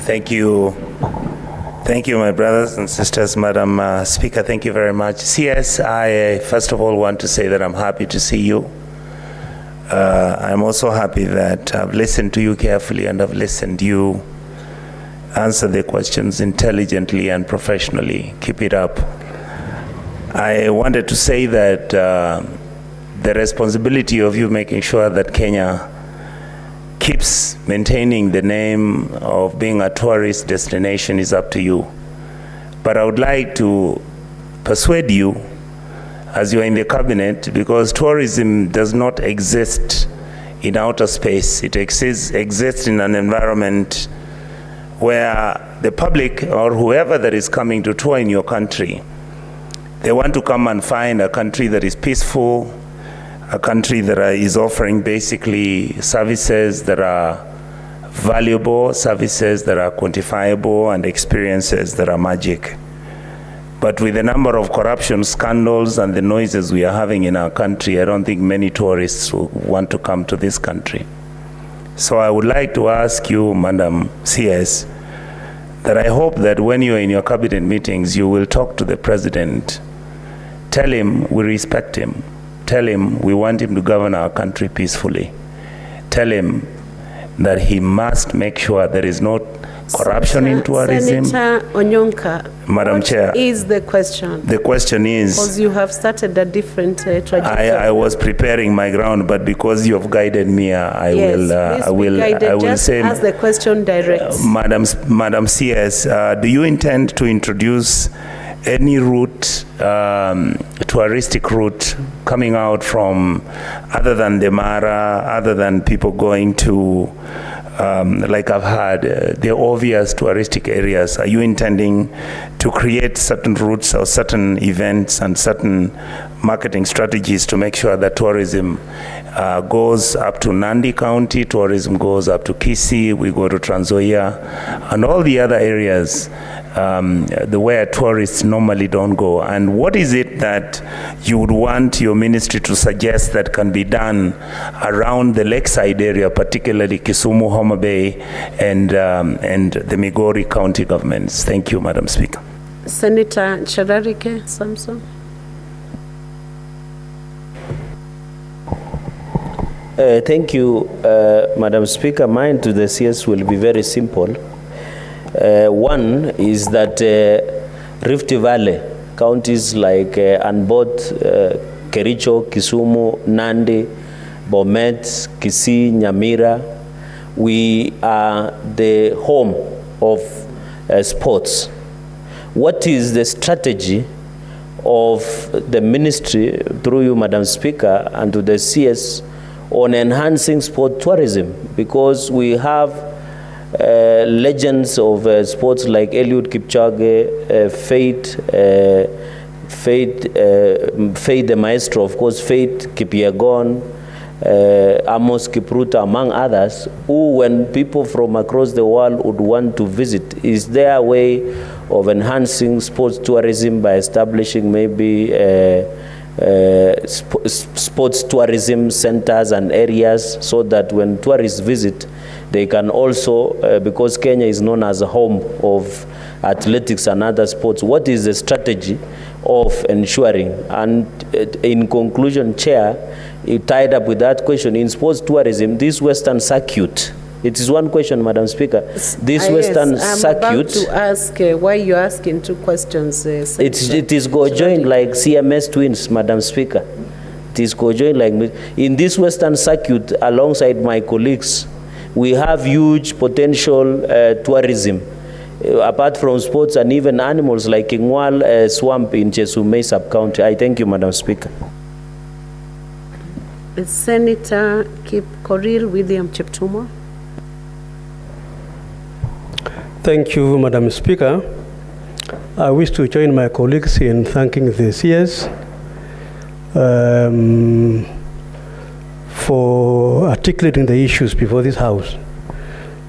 Thank you. Thank you, my brothers and sisters. Madam Speaker, thank you very much. CS, I first of all want to say that I'm happy to see you. I'm also happy that I've listened to you carefully and I've listened you answer the questions intelligently and professionally. Keep it up. I wanted to say that the responsibility of you making sure that Kenya keeps maintaining the name of being a tourist destination is up to you. But I would like to persuade you, as you are in the cabinet, because tourism does not exist in outer space. It exists in an environment where the public or whoever that is coming to tour in your country, they want to come and find a country that is peaceful, a country that is offering basically services that are valuable, services that are quantifiable, and experiences that are magic. But with the number of corruption scandals and the noises we are having in our country, I don't think many tourists will want to come to this country. So I would like to ask you, Madam CS, that I hope that when you're in your cabinet meetings, you will talk to the president. Tell him we respect him. Tell him we want him to govern our country peacefully. Tell him that he must make sure there is no corruption in tourism. Senator Onyonka, Madam Chair, is the question? The question is, because you have started a different trajectory. I was preparing my ground, but because you have guided me, I will say. Ask the question direct. Madam CS, do you intend to introduce any route, touristic route coming out from other than the Mara, other than people going to, like I've had, the obvious touristic areas? Are you intending to create certain routes or certain events and certain marketing strategies to make sure that tourism goes up to Nandi County, tourism goes up to Kisii, we go to Trans Nzoia, and all the other areas where tourists normally don't go? And what is it that you would want your ministry to suggest that can be done around the lakeside area, particularly Kisumu, Homa Bay, and the Migori County governments? Thank you, Madam Speaker. Senator Chararike Samson. Thank you, Madam Speaker. Mine to the CS will be very simple. One is that Rift Valley counties like Anbot, Kericho, Kisumu, Nandi, Bomet, Kisii, Nyamira, we are the home of sports. What is the strategy of the ministry, through you, Madam Speaker, and to the CS on enhancing sport tourism? Because we have legends of sports like Eliud Kipchoge, Faith the Maestro, of course, Faith Kipyegon, Amos Kipruto, among others, who, when people from across the world would want to visit, is their way of enhancing sports tourism by establishing maybe sports tourism centers and areas, so that when tourists visit, they can also, because Kenya is known as a home of athletics and other sports, what is the strategy of ensuring? And in conclusion, Chair, it tied up with that question, in sports tourism, this Western circuit, it is one question, Madam Speaker. This Western circuit. I'm about to ask why you're asking two questions. It is co-joined like CMS twins, Madam Speaker. It is co-joined like in this Western circuit, alongside my colleagues, we have huge potential tourism, apart from sports and even animals like Kingwal Swamp in Chesumei sub-county. I thank you, Madam Speaker. Senator Kip Korir William Cheptumo. Thank you, Madam Speaker. I wish to join my colleagues in thanking the CS for articulating the issues before this House.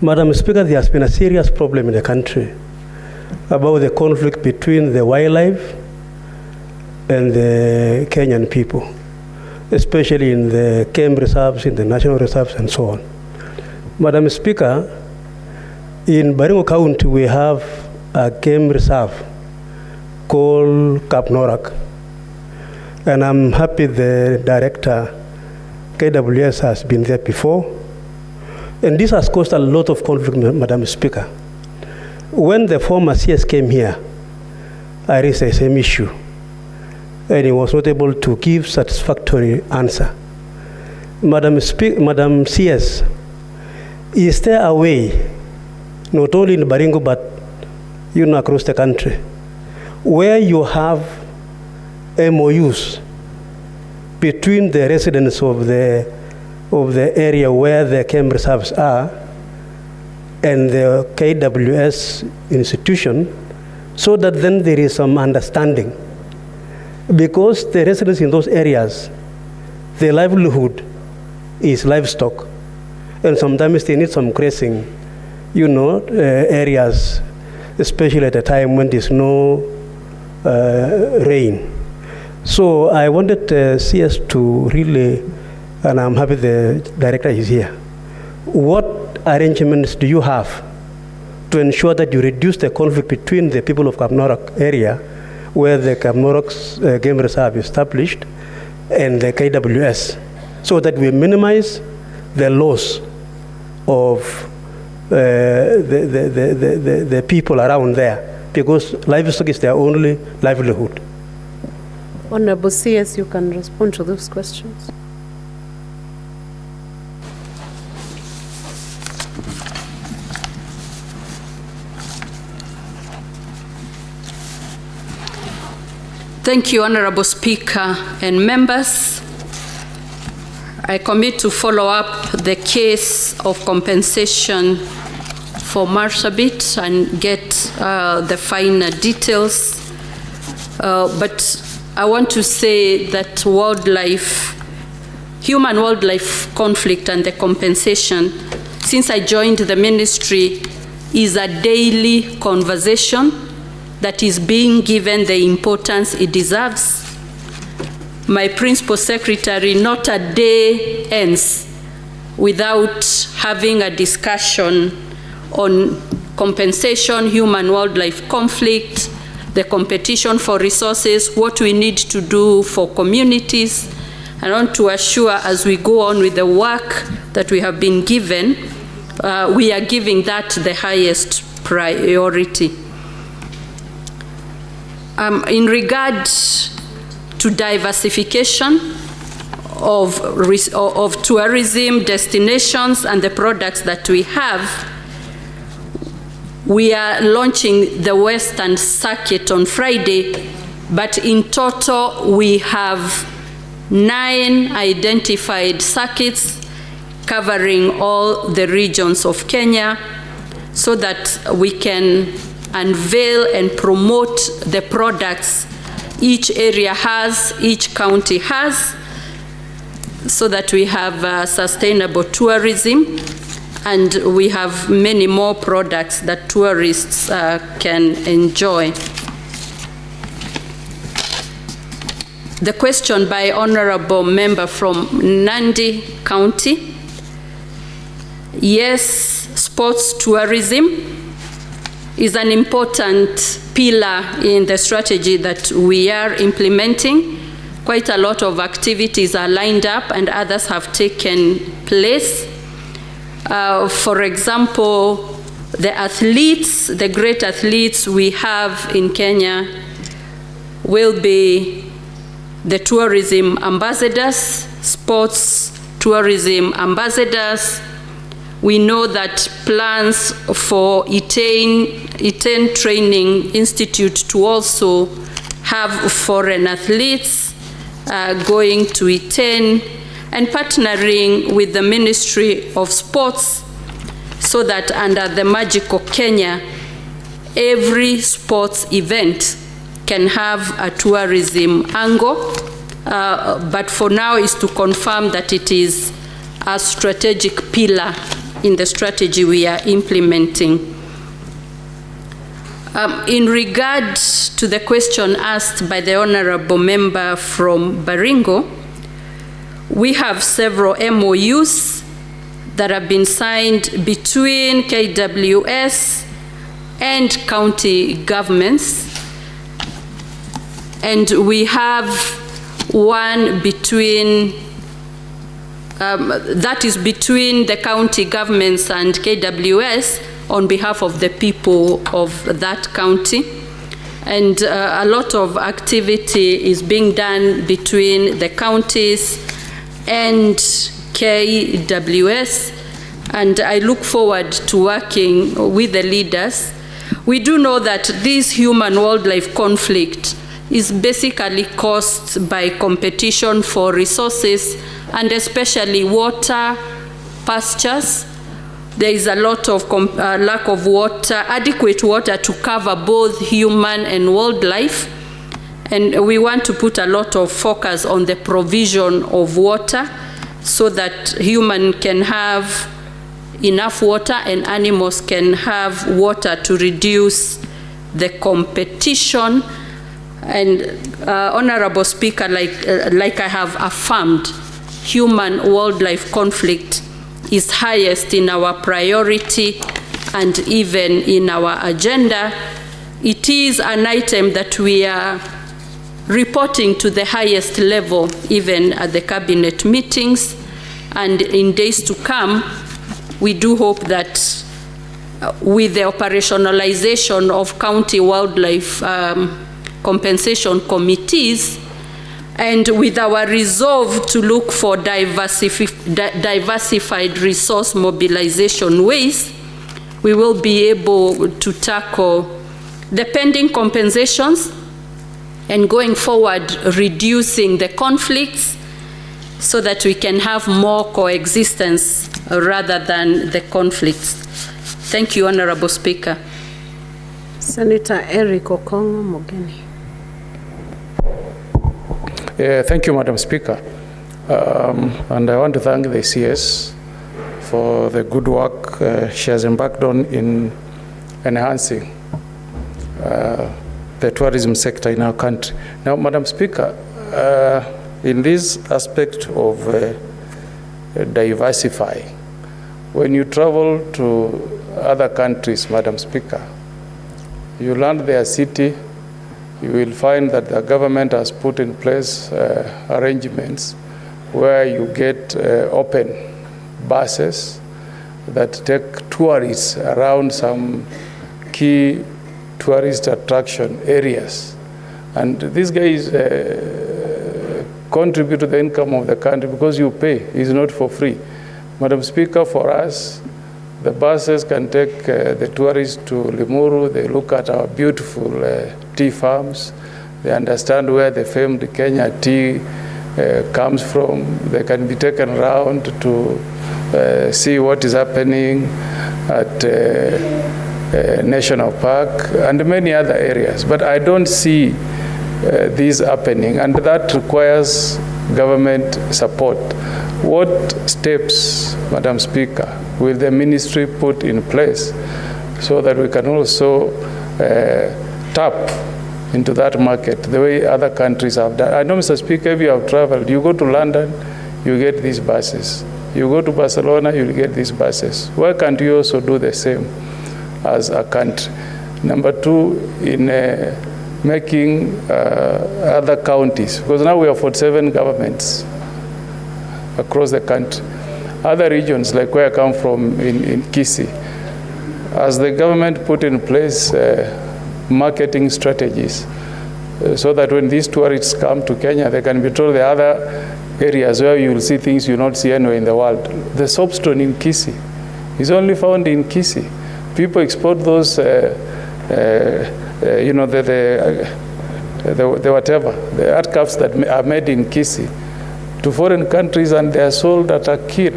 Madam Speaker, there has been a serious problem in the country about the conflict between the wildlife and the Kenyan people, especially in the game reserves, in the national reserves, and so on. Madam Speaker, In Baringo County, we have a game reserve called Kapnorak. And I'm happy the director, KWS, has been there before. And this has caused a lot of conflict, Madam Speaker. When the former CS came here, I raised the same issue, and he was not able to give satisfactory answer. Madam CS, is there a way, not only in Baringo, but across the country, where you have MOUs between the residents of the area where the camp reserves are and the KWS institution, so that then there is some understanding? Because the residents in those areas, their livelihood is livestock, and sometimes they need some grazing, areas, especially at a time when there's no rain. So I wanted CS to really, and I'm happy the director is here. What arrangements do you have to ensure that you reduce the conflict between the people of Kapnorak area, where the Kapnorak Game Reserve is established, and the KWS, so that we minimize the loss of the people around there, because livestock is their only livelihood? Honorable CS, you can respond to those questions. Thank you, Honorable Speaker and members. I commit to follow up the case of compensation for Marsabit and get the finer details. But I want to say that human-wildlife conflict and the compensation, since I joined the ministry, is a daily conversation that is being given the importance it deserves. My principal secretary, not a day ends without having a discussion on compensation, human-wildlife conflict, the competition for resources, what we need to do for communities. I want to assure, as we go on with the work that we have been given, we are giving that the highest priority. In regard to diversification of tourism destinations and the products that we have, we are launching the Western Circuit on Friday, but in total we have 9 identified circuits covering all the regions of Kenya, so that we can unveil and promote the products each area has, each county has, so that we have sustainable tourism, and we have many more products that tourists can enjoy. The question by honorable member from Nandi County. Yes, sports tourism is an important pillar in the strategy that we are implementing. Quite a lot of activities are lined up and others have taken place. For example, the athletes, the great athletes we have in Kenya will be the tourism ambassadors, sports tourism ambassadors. We know that plans for Iten Training Institute to also have foreign athletes going to Iten, and partnering with the Ministry of Sports, so that under the Magical Kenya, every sports event can have a tourism angle. But for now is to confirm that it is a strategic pillar in the strategy we are implementing. In regard to the question asked by the honorable member from Baringo, we have several MOUs that have been signed between KWS and county governments. And we have one between, that is between the county governments and KWS on behalf of the people of that county. And a lot of activity is being done between the counties and KWS, and I look forward to working with the leaders. We do know that this human-wildlife conflict is basically caused by competition for resources, and especially water, pastures. There is a lot of lack of water, adequate water to cover both human and wildlife. And we want to put a lot of focus on the provision of water so that human can have enough water and animals can have water to reduce the competition. And Honorable Speaker, like I have affirmed, human-wildlife conflict is highest in our priority and even in our agenda. It is an item that we are reporting to the highest level, even at the cabinet meetings. And in days to come, we do hope that with the operationalization of county wildlife compensation committees, and with our resolve to look for diversified resource mobilization ways, we will be able to tackle the pending compensations and going forward reducing the conflicts so that we can have more coexistence rather than the conflicts. Thank you, Honorable Speaker. Senator Eric Okongo Mogeni. Thank you, Madam Speaker. And I want to thank the CS for the good work she has embarked on in enhancing the tourism sector in our country. Now, Madam Speaker, in this aspect of diversifying, when you travel to other countries, Madam Speaker, you land their city, you will find that the government has put in place arrangements where you get open buses that take tourists around some key tourist attraction areas. And these guys contribute to the income of the country because you pay. It's not for free. Madam Speaker, for us, the buses can take the tourists to Limuru. They look at our beautiful tea farms. They understand where the famed Kenya tea comes from. They can be taken around to see what is happening at National Park and many other areas. But I don't see this happening, and that requires government support. What steps, Madam Speaker, will the ministry put in place so that we can also tap into that market the way other countries have done? I know, Mr. Speaker, if you have traveled, you go to London, you get these buses. You go to Barcelona, you get these buses. Why can't you also do the same as a country? Number two, in making other counties, because now we have 47 governments across the country. Other regions, like where I come from in Kisii, as the government put in place marketing strategies so that when these tourists come to Kenya, they can be told the other areas where you will see things you not see anywhere in the world. The soapstone in Kisii is only found in Kisii. People export those, the whatever, the art crafts that are made in Kisii to foreign countries, and they are sold at a kill.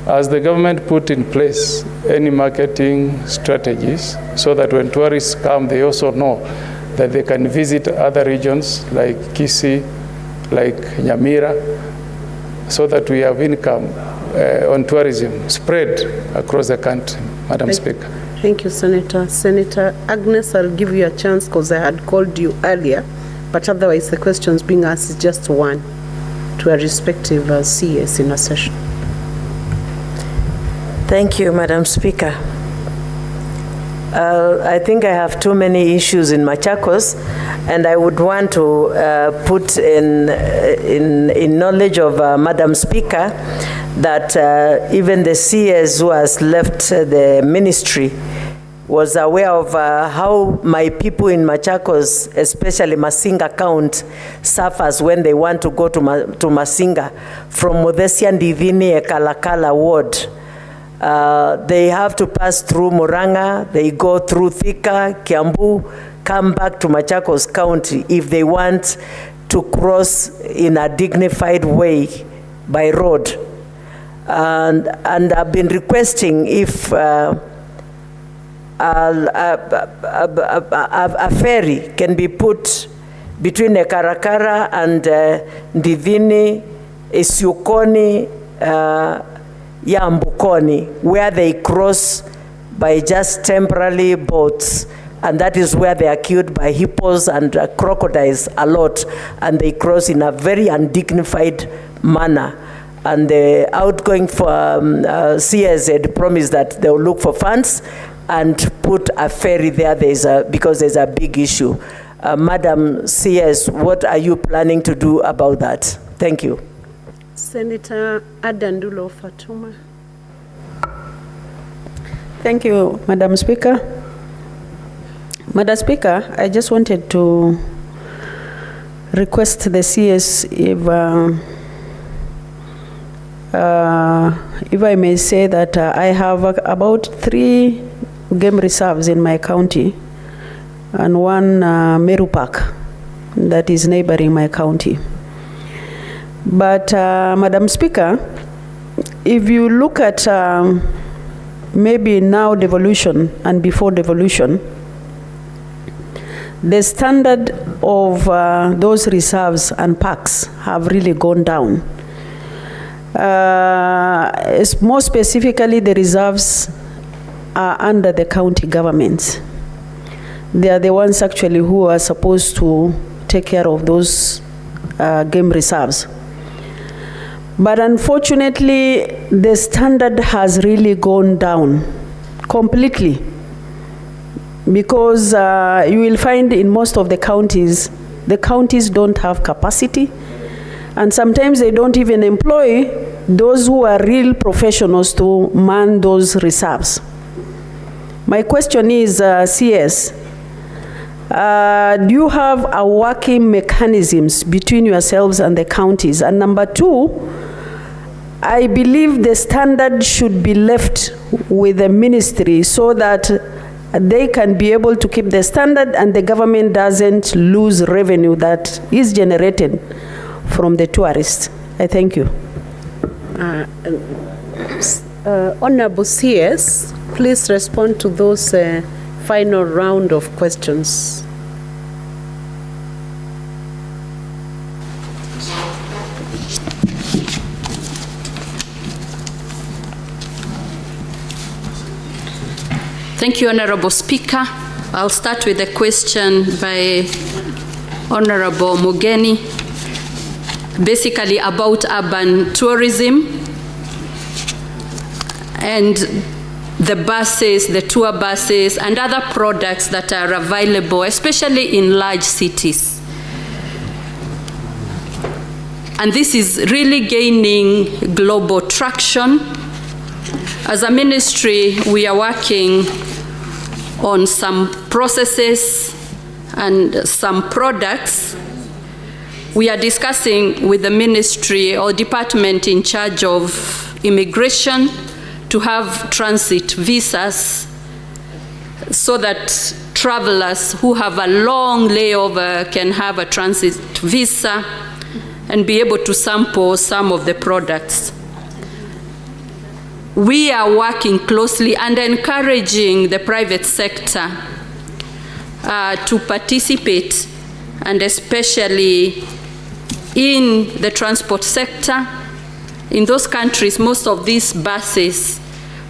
As the government put in place any marketing strategies so that when tourists come, they also know that they can visit other regions like Kisii, like Nyamira, so that we have income on tourism spread across the country, Madam Speaker. Thank you, Senator. Senator Agnes, I'll give you a chance because I had called you earlier, but otherwise the questions being asked is just one to a respective CS in a session. Thank you, Madam Speaker. I think I have too many issues in Machakos, and I would want to put in knowledge of Madam Speaker that even the CS who has left the ministry was aware of how my people in Machakos, especially Masinga Count, suffers when they want to go to Masinga from Modhesia Ndivini Kalakala ward. They have to pass through Muranga, they go through Thika, Kiambu, come back to Machakos County if they want to cross in a dignified way by road. And I've been requesting if a ferry can be put between Ekarakara and Ndivini, Isiukoni, Yambukoni, where they cross by just temporarily boats, and that is where they are killed by hippos and crocodiles a lot, and they cross in a very undignified manner. And the outgoing for CS had promised that they will look for funds and put a ferry there. Because there's a big issue. Madam CS, what are you planning to do about that? Thank you. Senator Adandulo Fatuma. Thank you, Madam Speaker. Madam Speaker, I just wanted to request the CS if I may say that I have about 3 game reserves in my county and 1 Meru Park that is neighboring my county. But Madam Speaker, if you look at maybe now devolution and before devolution, the standard of those reserves and parks have really gone down. More specifically, the reserves are under the county governments. They are the ones actually who are supposed to take care of those game reserves. But unfortunately, the standard has really gone down completely, because you will find in most of the counties don't have capacity, and sometimes they don't even employ those who are real professionals to man those reserves. My question is, CS, do you have a working mechanisms between yourselves and the counties? And number 2, I believe the standard should be left with the ministry so that they can be able to keep the standard and the government doesn't lose revenue that is generated from the tourists. I thank you. Honorable CS, please respond to those final round of questions. Thank you, Honorable Speaker. I'll start with a question by Honorable Mugeni, basically about urban tourism and the buses, the tour buses, and other products that are available, especially in large cities. And this is really gaining global traction. As a ministry, we are working on some processes and some products. We are discussing with the ministry or department in charge of immigration to have transit visas so that travelers who have a long layover can have a transit visa and be able to sample some of the products. We are working closely and encouraging the private sector to participate, and especially in the transport sector. In those countries, most of these buses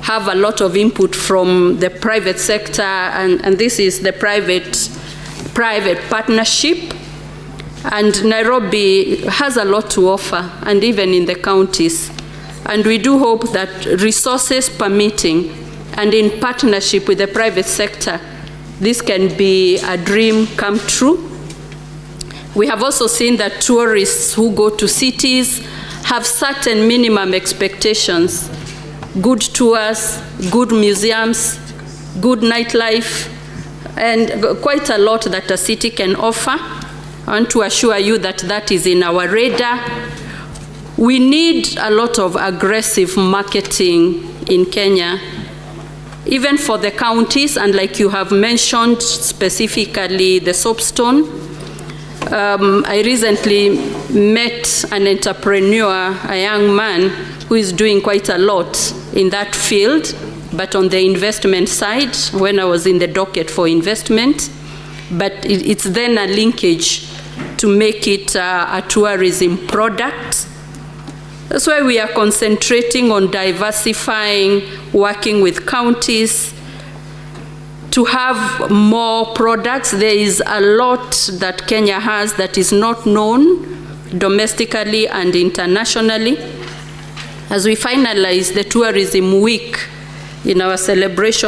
have a lot of input from the private sector, and this is the private partnership. And Nairobi has a lot to offer, and even in the counties, And we do hope that resources permitting and in partnership with the private sector, this can be a dream come true. We have also seen that tourists who go to cities have certain minimum expectations: good tours, good museums, good nightlife, and quite a lot that a city can offer. I want to assure you that that is in our radar. We need a lot of aggressive marketing in Kenya, even for the counties, and like you have mentioned, specifically the soapstone. I recently met an entrepreneur, a young man, who is doing quite a lot in that field, but on the investment side, when I was in the docket for investment. But it's then a linkage to make it a tourism product. That's why we are concentrating on diversifying, working with counties to have more products. There is a lot that Kenya has that is not known domestically and internationally. As we finalize the tourism week in our celebration